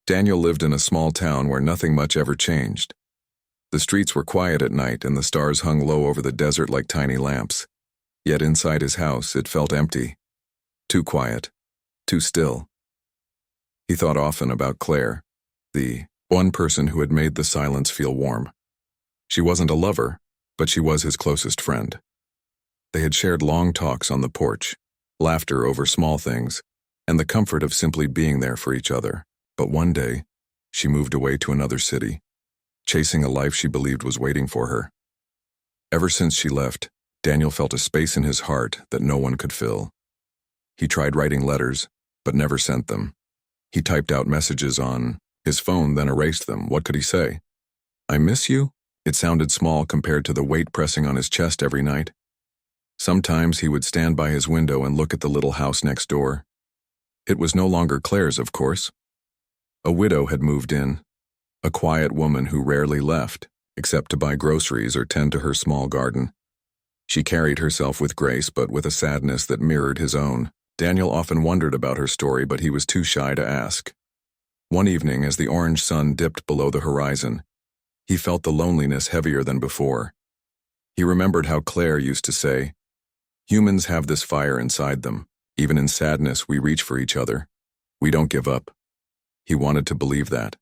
Daniel lived in a small town where nothing much ever changed. The streets were quiet at night and the stars hung low over the desert like tiny lamps. Yet inside his house, it felt empty. Too quiet. Too still. He thought often about Claire, the one person who had made the silence feel warm. She wasn't a lover, but she was his closest friend. They had shared long talks on the porch, laughter over small things, and the comfort of simply being there for each other. But one day, she moved away to another city, chasing a life she believed was waiting for her. Ever since she left, Daniel felt a space in his heart that no one could fill. He tried writing letters, but never sent them. He typed out messages on his phone, then erased them. What could he say? "I miss you?" It sounded small compared to the weight pressing on his chest every night. Sometimes he would stand by his window and look at the little house next door. It was no longer Claire's, of course. A widow had moved in, a quiet woman who rarely left, except to buy groceries or tend to her small garden. She carried herself with grace, but with a sadness that mirrored his own. Daniel often wondered about her story, but he was too shy to ask. One evening, as the orange sun dipped below the horizon, he felt the loneliness heavier than before. He remembered how Claire used to say, "Humans have this fire inside them. Even in sadness, we reach for each other. We don't give up." He wanted to believe that.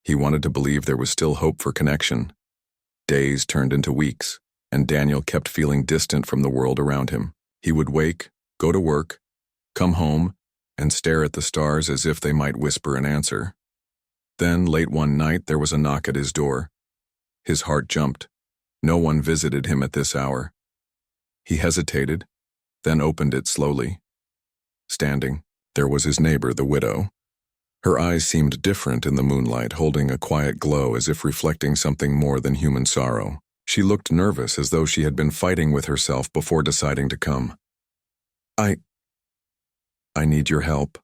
He wanted to believe there was still hope for connection. Days turned into weeks, and Daniel kept feeling distant from the world around him. He would wake, go to work, come home, and stare at the stars as if they might whisper an answer. Then, late one night, there was a knock at his door. His heart jumped. No one visited him at this hour. He hesitated, then opened it slowly. Standing, there was his neighbor, the widow. Her eyes seemed different in the moonlight, holding a quiet glow as if reflecting something more than human sorrow. She looked nervous, as though she had been fighting with herself before deciding to come. I need your help,"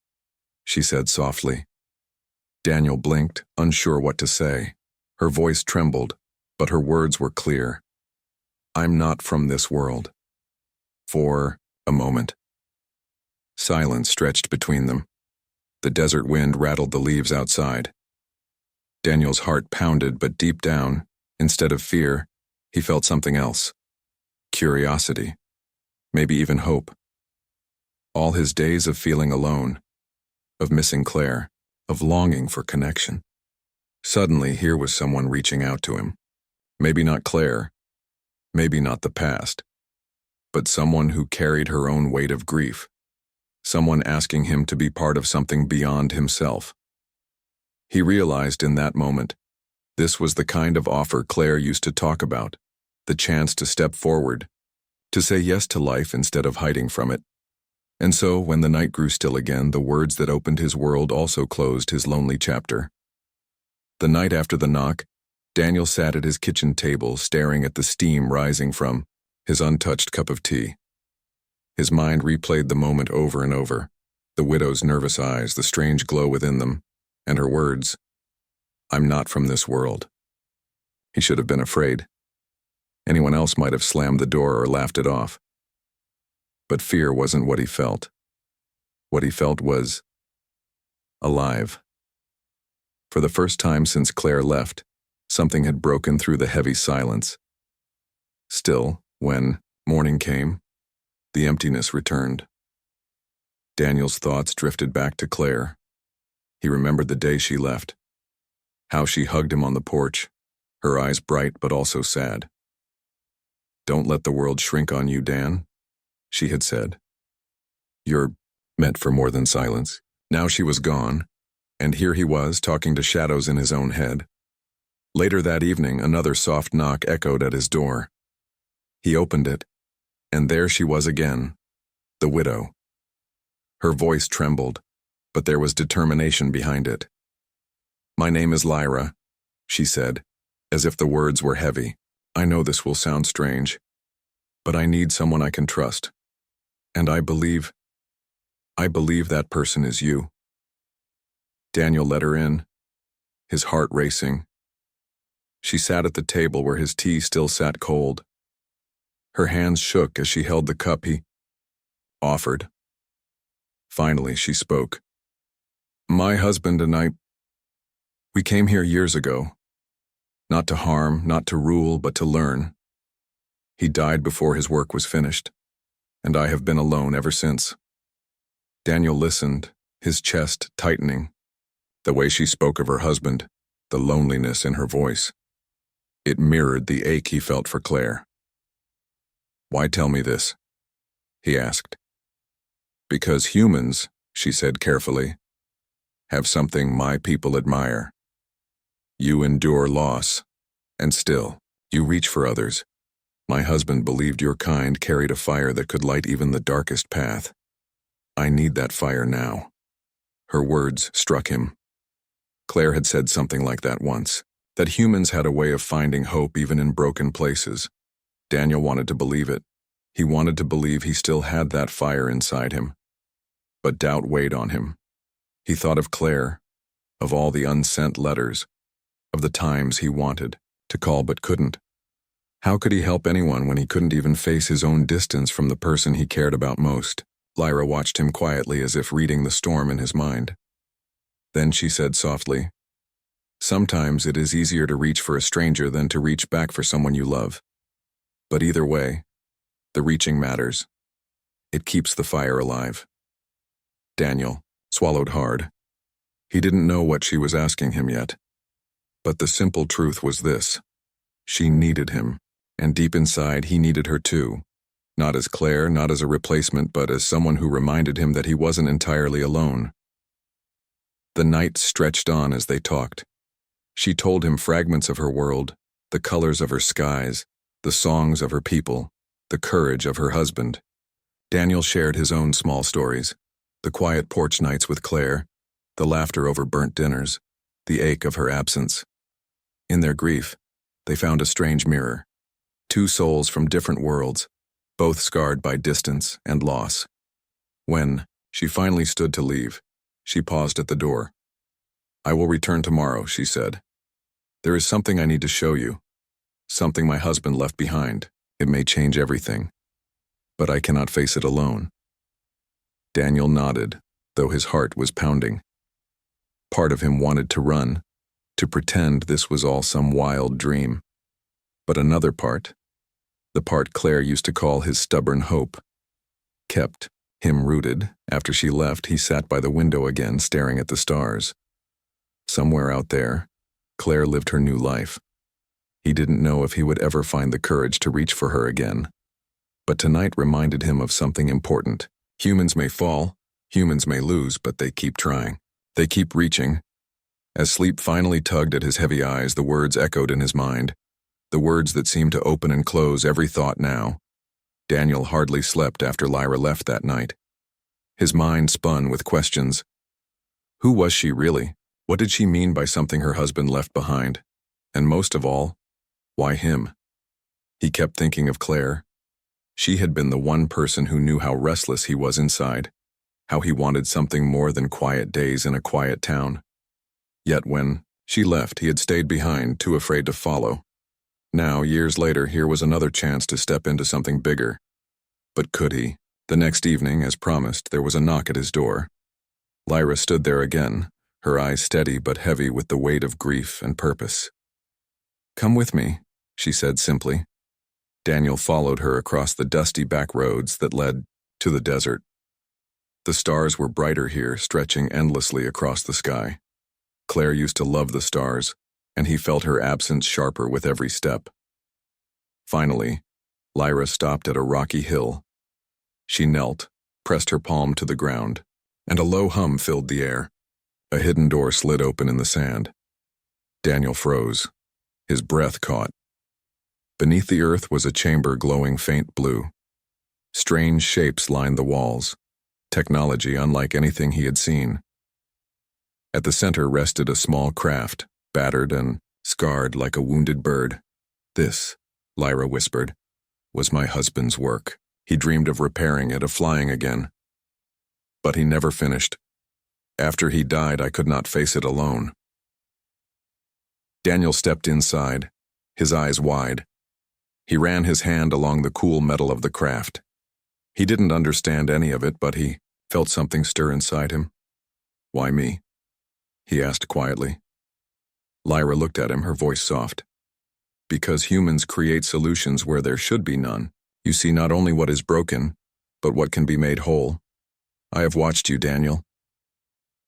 she said softly. Daniel blinked, unsure what to say. Her voice trembled, but her words were clear. "I'm not from this world." For a moment. Silence stretched between them. The desert wind rattled the leaves outside. Daniel's heart pounded, but deep down, instead of fear, he felt something else. Curiosity. Maybe even hope. All his days of feeling alone, of missing Claire, of longing for connection. Suddenly, here was someone reaching out to him. Maybe not Claire, maybe not the past, but someone who carried her own weight of grief. Someone asking him to be part of something beyond himself. He realized in that moment, this was the kind of offer Claire used to talk about, the chance to step forward, to say yes to life instead of hiding from it. And so, when the night grew still again, the words that opened his world also closed his lonely chapter. The night after the knock, Daniel sat at his kitchen table, staring at the steam rising from his untouched cup of tea. His mind replayed the moment over and over, the widow's nervous eyes, the strange glow within them, and her words, "I'm not from this world." He should have been afraid. Anyone else might have slammed the door or laughed it off. But fear wasn't what he felt. What he felt was alive. For the first time since Claire left, something had broken through the heavy silence. Still, when morning came, the emptiness returned. Daniel's thoughts drifted back to Claire. He remembered the day she left, how she hugged him on the porch, her eyes bright but also sad. "Don't let the world shrink on you, Dan," she had said. "You're meant for more than silence." Now she was gone, and here he was talking to shadows in his own head. Later that evening, another soft knock echoed at his door. He opened it, and there she was again, the widow. Her voice trembled, but there was determination behind it. "My name is Lyra," she said, as if the words were heavy. "I know this will sound strange, but I need someone I can trust. And I believe that person is you." Daniel let her in, his heart racing. She sat at the table where his tea still sat cold. Her hands shook as she held the cup he offered. Finally, she spoke. "My husband and I, We came here years ago. Not to harm, not to rule, but to learn. He died before his work was finished, and I have been alone ever since. Daniel listened, his chest tightening. The way she spoke of her husband, the loneliness in her voice. It mirrored the ache he felt for Claire. "Why tell me this?" he asked. "Because humans," she said carefully, "have something my people admire. You endure loss, and still, you reach for others. My husband believed your kind carried a fire that could light even the darkest path. I need that fire now." Her words struck him. Claire had said something like that once, that humans had a way of finding hope even in broken places. Daniel wanted to believe it. He wanted to believe he still had that fire inside him. But doubt weighed on him. He thought of Claire, of all the unsent letters, of the times he wanted to call but couldn't. How could he help anyone when he couldn't even face his own distance from the person he cared about most? Lyra watched him quietly as if reading the storm in his mind. Then she said softly, "Sometimes it is easier to reach for a stranger than to reach back for someone you love. But either way, the reaching matters. It keeps the fire alive." Daniel swallowed hard. He didn't know what she was asking him yet. But the simple truth was this. She needed him, and deep inside he needed her too. Not as Claire, not as a replacement, but as someone who reminded him that he wasn't entirely alone. The night stretched on as they talked. She told him fragments of her world, the colors of her skies, the songs of her people, the courage of her husband. Daniel shared his own small stories, the quiet porch nights with Claire, the laughter over burnt dinners, the ache of her absence. In their grief, they found a strange mirror. Two souls from different worlds, both scarred by distance and loss. When she finally stood to leave, she paused at the door. "I will return tomorrow," she said. "There is something I need to show you. Something my husband left behind. It may change everything. But I cannot face it alone." Daniel nodded, though his heart was pounding. Part of him wanted to run, to pretend this was all some wild dream. But another part, the part Claire used to call his stubborn hope, kept him rooted. After she left, he sat by the window again, staring at the stars. Somewhere out there, Claire lived her new life. He didn't know if he would ever find the courage to reach for her again. But tonight reminded him of something important. Humans may fall, humans may lose, but they keep trying. They keep reaching. As sleep finally tugged at his heavy eyes, the words echoed in his mind. The words that seemed to open and close every thought now. Daniel hardly slept after Lyra left that night. His mind spun with questions. Who was she really? What did she mean by something her husband left behind? And most of all, why him? He kept thinking of Claire. She had been the one person who knew how restless he was inside, how he wanted something more than quiet days in a quiet town. Yet when she left, he had stayed behind, too afraid to follow. Now, years later, here was another chance to step into something bigger. But could he? The next evening, as promised, there was a knock at his door. Lyra stood there again, her eyes steady but heavy with the weight of grief and purpose. "Come with me," she said simply. Daniel followed her across the dusty back roads that led to the desert. The stars were brighter here, stretching endlessly across the sky. Claire used to love the stars, and he felt her absence sharper with every step. Finally, Lyra stopped at a rocky hill. She knelt, pressed her palm to the ground, and a low hum filled the air. A hidden door slid open in the sand. Daniel froze. His breath caught. Beneath the earth was a chamber glowing faint blue. Strange shapes lined the walls, technology unlike anything he had seen. At the center rested a small craft, battered and scarred like a wounded bird. "This," Lyra whispered, "was my husband's work. He dreamed of repairing it, of flying again. But he never finished. After he died, I could not face it alone." Daniel stepped inside, his eyes wide. He ran his hand along the cool metal of the craft. He didn't understand any of it, but he felt something stir inside him. "Why me?" he asked quietly. Lyra looked at him, her voice soft. Because humans create solutions where there should be none. You see not only what is broken, but what can be made whole. I have watched you, Daniel.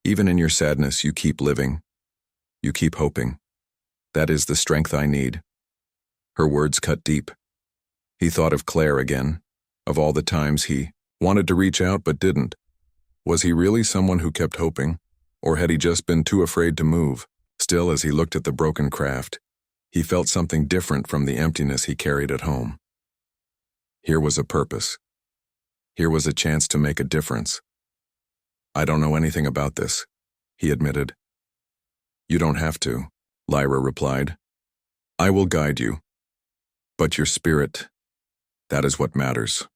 Even in your sadness, you keep living. You keep hoping. That is the strength I need. Her words cut deep. He thought of Claire again, of all the times he wanted to reach out but didn't. Was he really someone who kept hoping, or had he just been too afraid to move? Still, as he looked at the broken craft, he felt something different from the emptiness he carried at home. Here was a purpose. Here was a chance to make a difference. I don't know anything about this, he admitted. You don't have to, Lyra replied. I will guide you. But your spirit, that is what matters.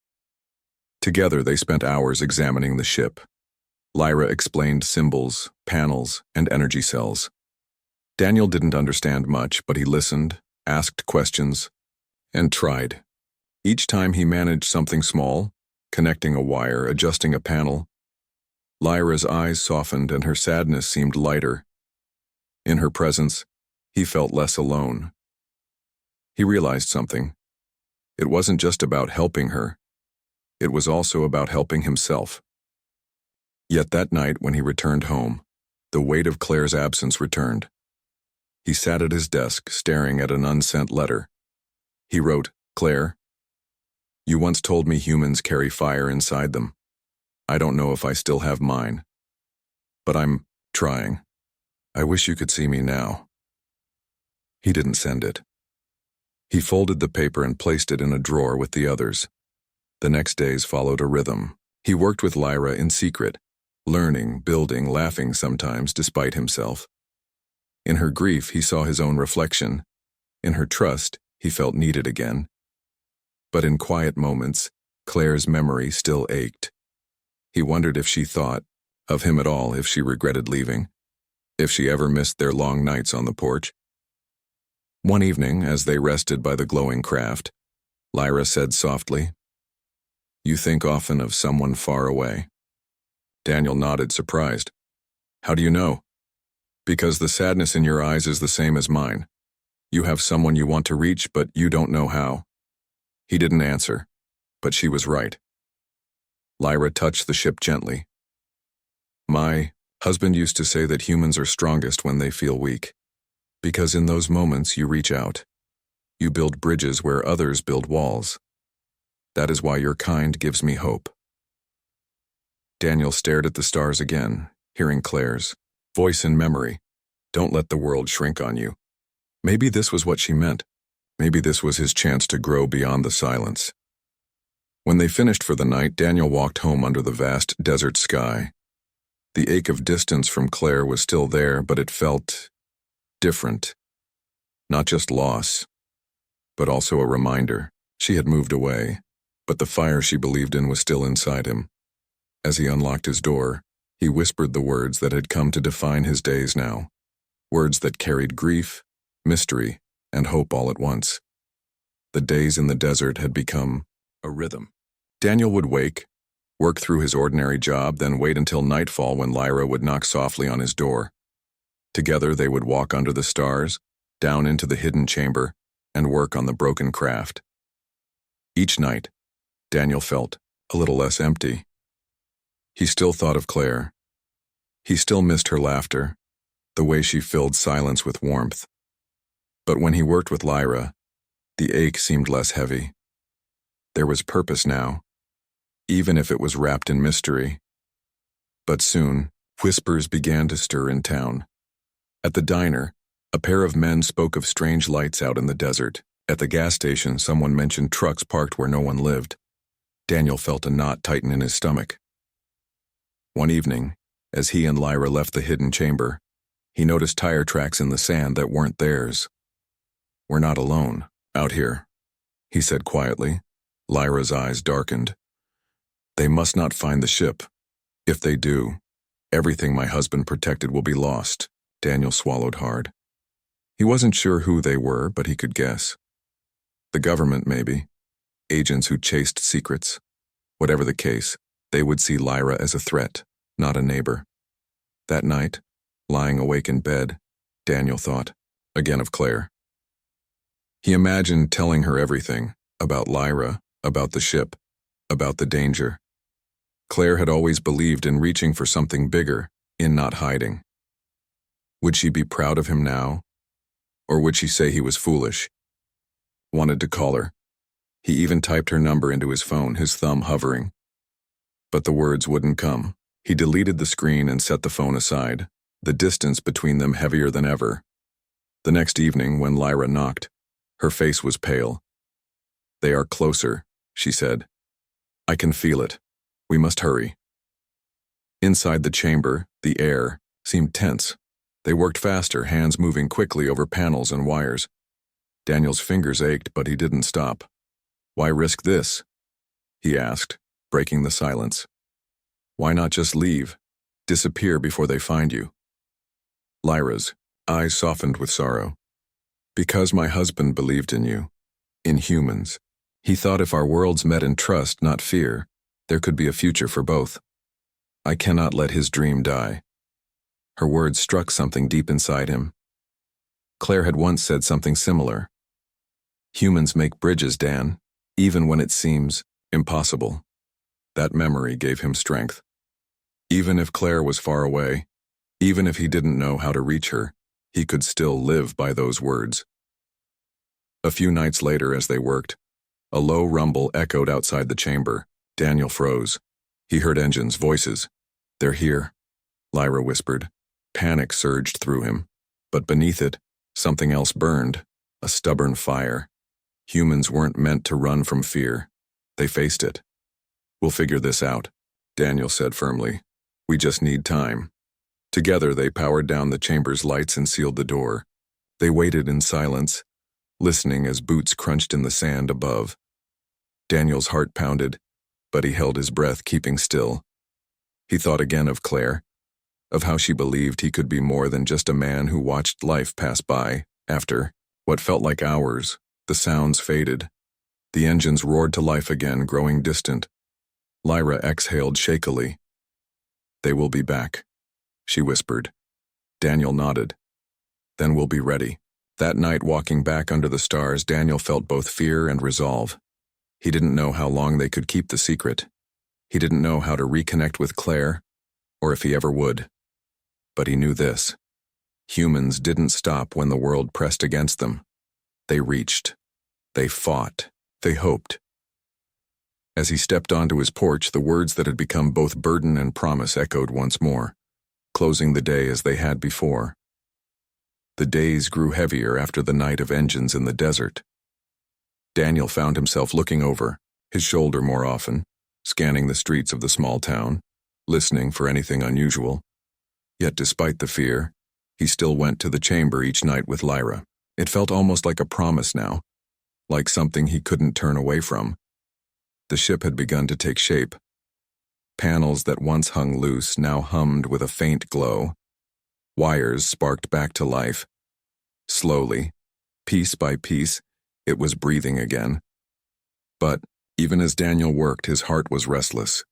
Together they spent hours examining the ship. Lyra explained symbols, panels, and energy cells. Daniel didn't understand much, but he listened, asked questions, and tried. Each time he managed something small, connecting a wire, adjusting a panel. Lyra's eyes softened and her sadness seemed lighter. In her presence, he felt less alone. He realized something. It wasn't just about helping her. It was also about helping himself. Yet that night when he returned home, the weight of Claire's absence returned. He sat at his desk, staring at an unsent letter. He wrote, Claire, you once told me humans carry fire inside them. I don't know if I still have mine. But I'm trying. I wish you could see me now. He didn't send it. He folded the paper and placed it in a drawer with the others. The next days followed a rhythm. He worked with Lyra in secret, learning, building, laughing sometimes despite himself. In her grief, he saw his own reflection. In her trust, he felt needed again. But in quiet moments, Claire's memory still ached. He wondered if she thought of him at all, if she regretted leaving, if she ever missed their long nights on the porch. One evening, as they rested by the glowing craft, Lyra said softly, You think often of someone far away. Daniel nodded, surprised. How do you know? Because the sadness in your eyes is the same as mine. You have someone you want to reach, but you don't know how. He didn't answer, but she was right. Lyra touched the ship gently. My husband used to say that humans are strongest when they feel weak, because in those moments you reach out. You build bridges where others build walls. That is why your kind gives me hope. Daniel stared at the stars again, hearing Claire's voice in memory. Don't let the world shrink on you. Maybe this was what she meant. Maybe this was his chance to grow beyond the silence. When they finished for the night, Daniel walked home under the vast desert sky. The ache of distance from Claire was still there, but it felt different. Not just loss, but also a reminder. She had moved away, but the fire she believed in was still inside him. As he unlocked his door, he whispered the words that had come to define his days now. Words that carried grief, mystery, and hope all at once. The days in the desert had become a rhythm. Daniel would wake, work through his ordinary job, then wait until nightfall when Lyra would knock softly on his door. Together they would walk under the stars, down into the hidden chamber, and work on the broken craft. Each night, Daniel felt a little less empty. He still thought of Claire. He still missed her laughter, the way she filled silence with warmth. But when he worked with Lyra, the ache seemed less heavy. There was purpose now, even if it was wrapped in mystery. But soon, whispers began to stir in town. At the diner, a pair of men spoke of strange lights out in the desert. At the gas station, someone mentioned trucks parked where no one lived. Daniel felt a knot tighten in his stomach. One evening, as he and Lyra left the hidden chamber, he noticed tire tracks in the sand that weren't theirs. We're not alone, out here, he said quietly. Lyra's eyes darkened. They must not find the ship. If they do, everything my husband protected will be lost. Daniel swallowed hard. He wasn't sure who they were, but he could guess. The government, maybe. Agents who chased secrets. Whatever the case, they would see Lyra as a threat, not a neighbor. That night, lying awake in bed, Daniel thought, again of Claire. He imagined telling her everything, about Lyra, about the ship, about the danger. Claire had always believed in reaching for something bigger, in not hiding. Would she be proud of him now? Or would she say he was foolish? Wanted to call her. He even typed her number into his phone, his thumb hovering. But the words wouldn't come. He deleted the screen and set the phone aside, the distance between them heavier than ever. The next evening, when Lyra knocked, her face was pale. "They are closer," she said. "I can feel it. We must hurry." Inside the chamber, the air seemed tense. They worked faster, hands moving quickly over panels and wires. Daniel's fingers ached, but he didn't stop. "Why risk this?" he asked, breaking the silence. "Why not just leave? Disappear before they find you?" Lyra's eyes softened with sorrow. "Because my husband believed in you, in humans. He thought if our worlds met in trust, not fear, there could be a future for both. I cannot let his dream die." Her words struck something deep inside him. Claire had once said something similar. "Humans make bridges, Dan, even when it seems impossible." That memory gave him strength. Even if Claire was far away, even if he didn't know how to reach her, he could still live by those words. A few nights later, as they worked, a low rumble echoed outside the chamber. Daniel froze. He heard engines, voices. "They're here," Lyra whispered. Panic surged through him. But beneath it, something else burned, a stubborn fire. Humans weren't meant to run from fear. They faced it. "We'll figure this out," Daniel said firmly. "We just need time." Together they powered down the chamber's lights and sealed the door. They waited in silence, listening as boots crunched in the sand above. Daniel's heart pounded, but he held his breath, keeping still. He thought again of Claire, of how she believed he could be more than just a man who watched life pass by. After what felt like hours, the sounds faded. The engines roared to life again, growing distant. Lyra exhaled shakily. "They will be back," she whispered. Daniel nodded. "Then we'll be ready." That night, walking back under the stars, Daniel felt both fear and resolve. He didn't know how long they could keep the secret. He didn't know how to reconnect with Claire, or if he ever would. But he knew this. Humans didn't stop when the world pressed against them. They reached. They fought. They hoped. As he stepped onto his porch, the words that had become both burden and promise echoed once more, closing the day as they had before. The days grew heavier after the night of engines in the desert. Daniel found himself looking over his shoulder more often, scanning the streets of the small town, listening for anything unusual. Yet despite the fear, he still went to the chamber each night with Lyra. It felt almost like a promise now, like something he couldn't turn away from. The ship had begun to take shape. Panels that once hung loose now hummed with a faint glow. Wires sparked back to life. Slowly, piece by piece, it was breathing again. But even as Daniel worked, his heart was restless.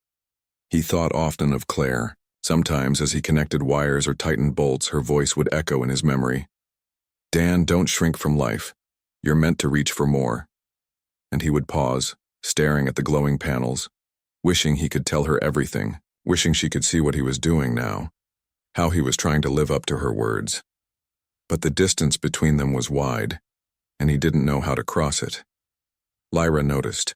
He thought often of Claire. Sometimes, as he connected wires or tightened bolts, her voice would echo in his memory. "Dan, don't shrink from life. You're meant to reach for more." And he would pause, staring at the glowing panels, wishing he could tell her everything, wishing she could see what he was doing now, how he was trying to live up to her words. But the distance between them was wide, and he didn't know how to cross it. Lyra noticed.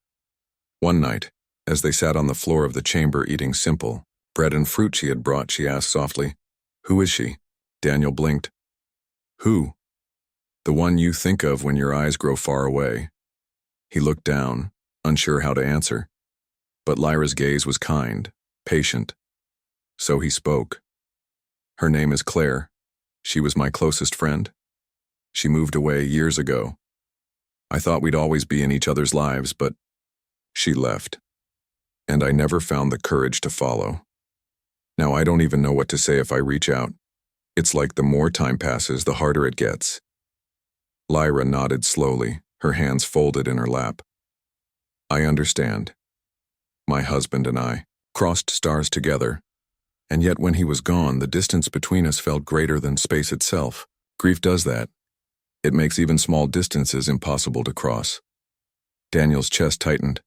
One night, as they sat on the floor of the chamber eating simple bread and fruit she had brought, she asked softly, "Who is she?" Daniel blinked. "Who?" "The one you think of when your eyes grow far away." He looked down, unsure how to answer. But Lyra's gaze was kind, patient. So he spoke. "Her name is Claire. She was my closest friend. She moved away years ago. I thought we'd always be in each other's lives, but she left. And I never found the courage to follow. Now I don't even know what to say if I reach out. It's like the more time passes, the harder it gets." Lyra nodded slowly, her hands folded in her lap. "I understand. My husband and I crossed stars together, and yet when he was gone, the distance between us felt greater than space itself. Grief does that. It makes even small distances impossible to cross. Daniel's chest tightened.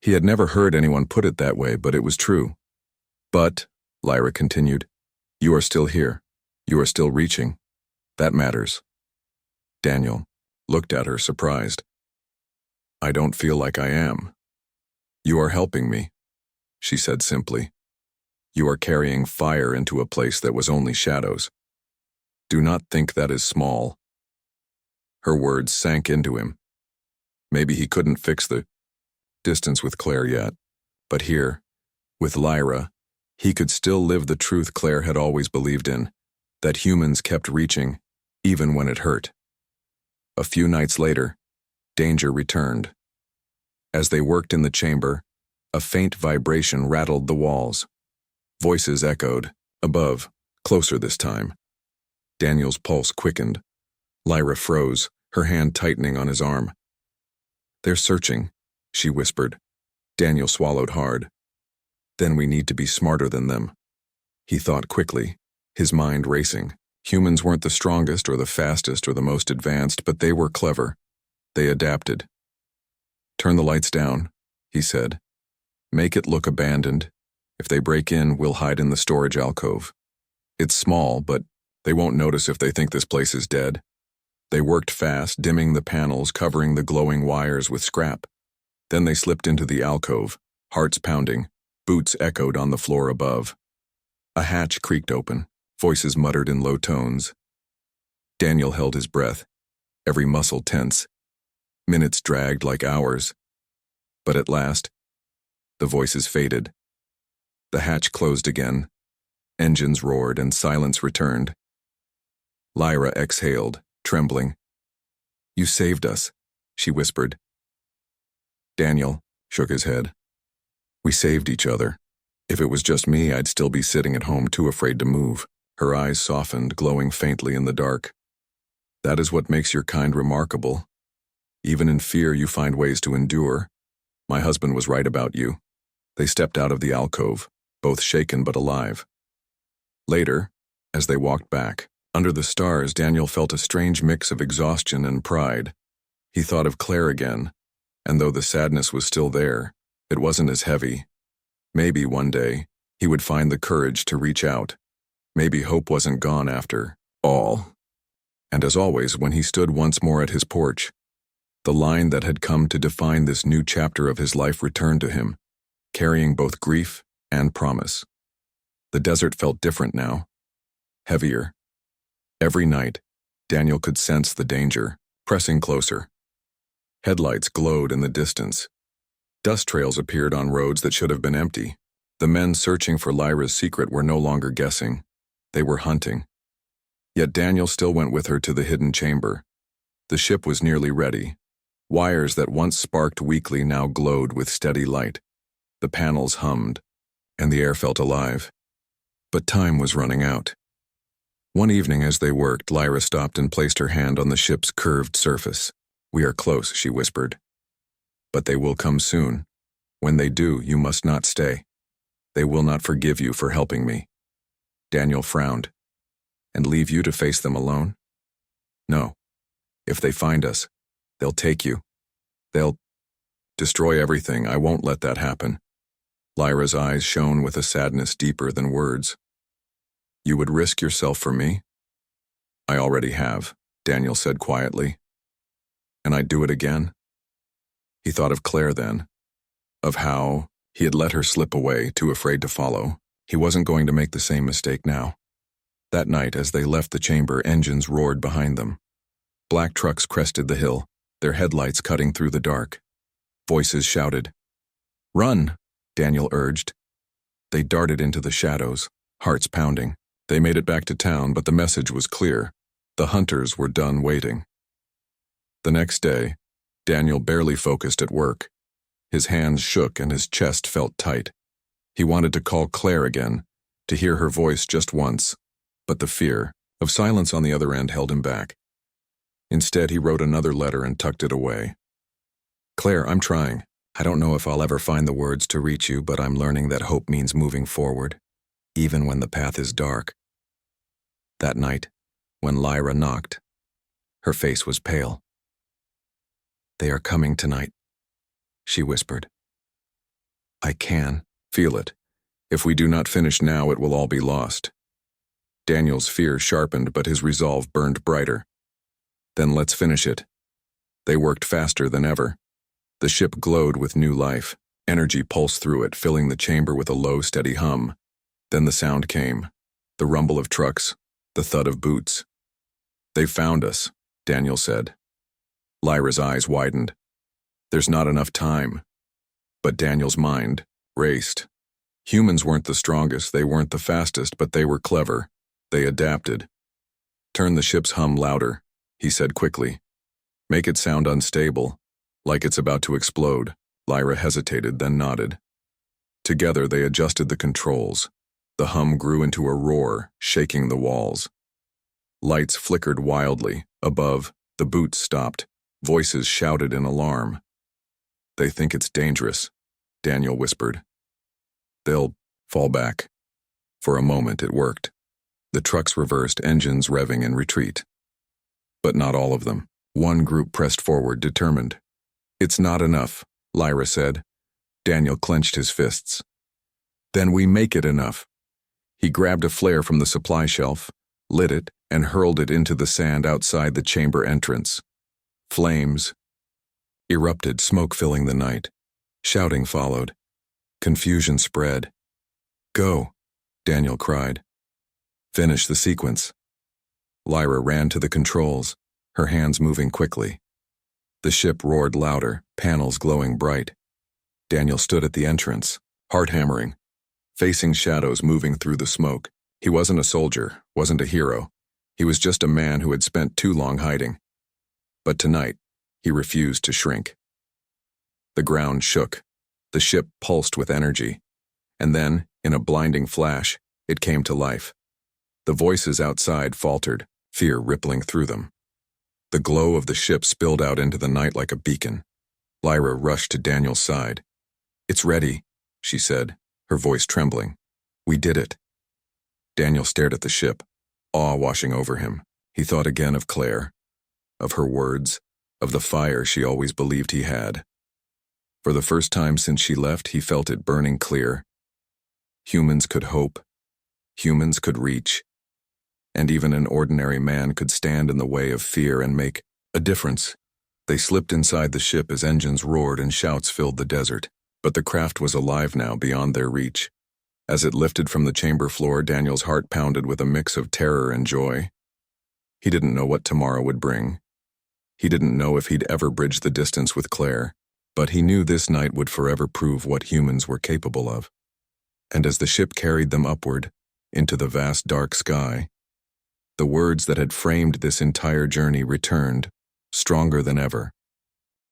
He had never heard anyone put it that way, but it was true. But, Lyra continued, you are still here. You are still reaching. That matters. Daniel looked at her, surprised. I don't feel like I am. You are helping me, she said simply. You are carrying fire into a place that was only shadows. Do not think that is small. Her words sank into him. Maybe he couldn't fix the distance with Claire yet, but here, with Lyra, he could still live the truth Claire had always believed in, that humans kept reaching, even when it hurt. A few nights later, danger returned. As they worked in the chamber, a faint vibration rattled the walls. Voices echoed, above, closer this time. Daniel's pulse quickened. Lyra froze, her hand tightening on his arm. They're searching, she whispered. Daniel swallowed hard. Then we need to be smarter than them. He thought quickly, his mind racing. Humans weren't the strongest or the fastest or the most advanced, but they were clever. They adapted. Turn the lights down, he said. Make it look abandoned. If they break in, we'll hide in the storage alcove. It's small, but they won't notice if they think this place is dead. They worked fast, dimming the panels, covering the glowing wires with scrap. Then they slipped into the alcove, hearts pounding, boots echoed on the floor above. A hatch creaked open, voices muttered in low tones. Daniel held his breath, every muscle tense. Minutes dragged like hours. But at last, the voices faded. The hatch closed again. Engines roared and silence returned. Lyra exhaled, trembling. You saved us, she whispered. Daniel shook his head. We saved each other. If it was just me, I'd still be sitting at home too afraid to move. Her eyes softened, glowing faintly in the dark. That is what makes your kind remarkable. Even in fear, you find ways to endure. My husband was right about you. They stepped out of the alcove, both shaken but alive. Later, as they walked back, under the stars, Daniel felt a strange mix of exhaustion and pride. He thought of Claire again, and though the sadness was still there, it wasn't as heavy. Maybe one day, he would find the courage to reach out. Maybe hope wasn't gone after all. And as always, when he stood once more at his porch, the line that had come to define this new chapter of his life returned to him, carrying both grief and promise. The desert felt different now, heavier. Every night, Daniel could sense the danger, pressing closer. Headlights glowed in the distance. Dust trails appeared on roads that should have been empty. The men searching for Lyra's secret were no longer guessing. They were hunting. Yet Daniel still went with her to the hidden chamber. The ship was nearly ready. Wires that once sparked weakly now glowed with steady light. The panels hummed, and the air felt alive. But time was running out. One evening as they worked, Lyra stopped and placed her hand on the ship's curved surface. We are close, she whispered. But they will come soon. When they do, you must not stay. They will not forgive you for helping me. Daniel frowned. And leave you to face them alone? No. If they find us, they'll take you. They'll destroy everything. I won't let that happen. Lyra's eyes shone with a sadness deeper than words. You would risk yourself for me? I already have, Daniel said quietly. And I'd do it again? He thought of Claire then, of how he had let her slip away, too afraid to follow. He wasn't going to make the same mistake now. That night, as they left the chamber, engines roared behind them. Black trucks crested the hill, their headlights cutting through the dark. Voices shouted. Run, Daniel urged. They darted into the shadows, hearts pounding. They made it back to town, but the message was clear. The hunters were done waiting. The next day, Daniel barely focused at work. His hands shook and his chest felt tight. He wanted to call Claire again, to hear her voice just once, but the fear of silence on the other end held him back. Instead, he wrote another letter and tucked it away. Claire, I'm trying. I don't know if I'll ever find the words to reach you, but I'm learning that hope means moving forward, even when the path is dark. That night, when Lyra knocked, Her face was pale. "They are coming tonight," she whispered. "I can feel it. If we do not finish now, it will all be lost." Daniel's fear sharpened, but his resolve burned brighter. "Then let's finish it." They worked faster than ever. The ship glowed with new life. Energy pulsed through it, filling the chamber with a low, steady hum. Then the sound came. The rumble of trucks, the thud of boots. "They found us," Daniel said. Lyra's eyes widened. "There's not enough time." But Daniel's mind raced. Humans weren't the strongest, they weren't the fastest, but they were clever. They adapted. "Turn the ship's hum louder," he said quickly. "Make it sound unstable, like it's about to explode." Lyra hesitated, then nodded. Together they adjusted the controls. The hum grew into a roar, shaking the walls. Lights flickered wildly. Above, the boots stopped. Voices shouted in alarm. "They think it's dangerous," Daniel whispered. "They'll fall back." For a moment it worked. The trucks reversed, engines revving in retreat. But not all of them. One group pressed forward, determined. "It's not enough," Lyra said. Daniel clenched his fists. "Then we make it enough." He grabbed a flare from the supply shelf, lit it, and hurled it into the sand outside the chamber entrance. Flames erupted, smoke filling the night. Shouting followed. Confusion spread. "Go," Daniel cried. "Finish the sequence." Lyra ran to the controls, her hands moving quickly. The ship roared louder, panels glowing bright. Daniel stood at the entrance, heart hammering, facing shadows moving through the smoke. He wasn't a soldier, wasn't a hero. He was just a man who had spent too long hiding. But tonight, he refused to shrink. The ground shook. The ship pulsed with energy. And then, in a blinding flash, it came to life. The voices outside faltered, fear rippling through them. The glow of the ship spilled out into the night like a beacon. Lyra rushed to Daniel's side. "It's ready," she said, her voice trembling. "We did it." Daniel stared at the ship, awe washing over him. He thought again of Claire, of her words, of the fire she always believed he had. For the first time since she left, he felt it burning clear. Humans could hope. Humans could reach. And even an ordinary man could stand in the way of fear and make a difference. They slipped inside the ship as engines roared and shouts filled the desert. But the craft was alive now, beyond their reach. As it lifted from the chamber floor, Daniel's heart pounded with a mix of terror and joy. He didn't know what tomorrow would bring. He didn't know if he'd ever bridge the distance with Claire, but he knew this night would forever prove what humans were capable of. And as the ship carried them upward, into the vast dark sky, the words that had framed this entire journey returned, stronger than ever.